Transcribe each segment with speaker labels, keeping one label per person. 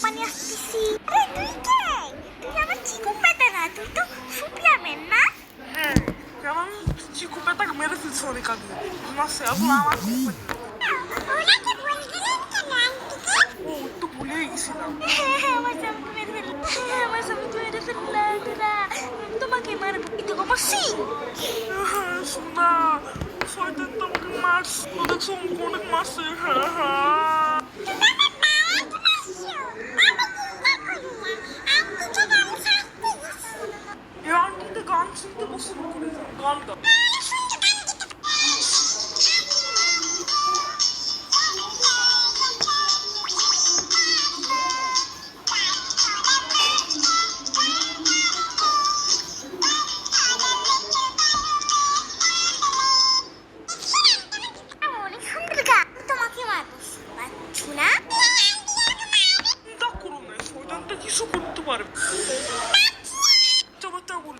Speaker 1: পানি আসতেছি। আরে তুই কে? তুই আমার চিকু পেতে না, তুই তো সুপিয়ামেন না?
Speaker 2: হ্যাঁ, কারণ চিকু পেতাকে মেরে ফেলছে অনেক আগে। মাসে এখন আমার কোম্পানি।
Speaker 1: ওনাকে বলছিলেন কেন আন্টিকে?
Speaker 2: ও তো ভুলেই গেছিলাম।
Speaker 1: আমার স্বামীকে মেরে ফেললো, আমার স্বামীকে মেরে ফেললো, দাদা তোমাকে মারবো, কিন্তু কমাসি
Speaker 2: শোনা, শয়তান তো আমাকে মারছে, দেখছো আমাকে অনেক মারছে। হ্যাঁ হ্যাঁ, এই আন্টিতে গান শুনতে পছন্দ করে, গানটা
Speaker 1: অনেক সুন্দর গান, তোমাকে মারবো না?
Speaker 2: চিন্তা করো না, শয়তানটা কিছু করতে পারবে। তবে তা বল,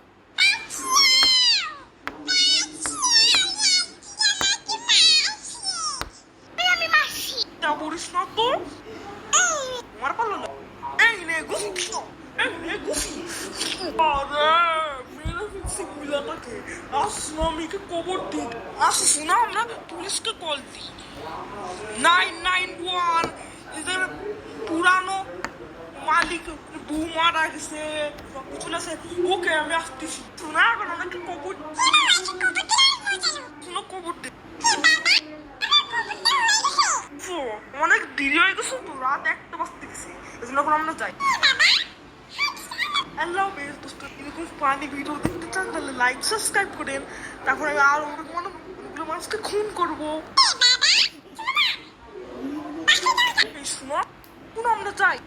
Speaker 1: আমি মাসি।
Speaker 2: তা বলিস না তো, আমার পারলো না। এই নে গুফি, এই নে গুফি। আরে মেরে ফেলছি মিলাটাকে। আসলামীকে কবর দিই। আসিস না, আমরা পুলিশকে কল দিই। 991 এদের পুরানো মালিক বউ মারা গেছে, সব কিছু আছে। ওকে আমি আসতেছি। শোনা, এখন আমাকে কবর শোনো, কবর দে। অনেক দেরি হয়ে গেছে তো, রাত 1টা বাজতে গেছে, এজন্য এখন আমরা যাই। আল্লাহ হাফেজ দোস্ত। এরকম ফানি ভিডিও দেখতে চান তাহলে লাইক সাবস্ক্রাইব করেন। তারপরে আমি আরো অনেকগুলো মানুষকে খুন করবো। এই শোনো, আমরা যাই।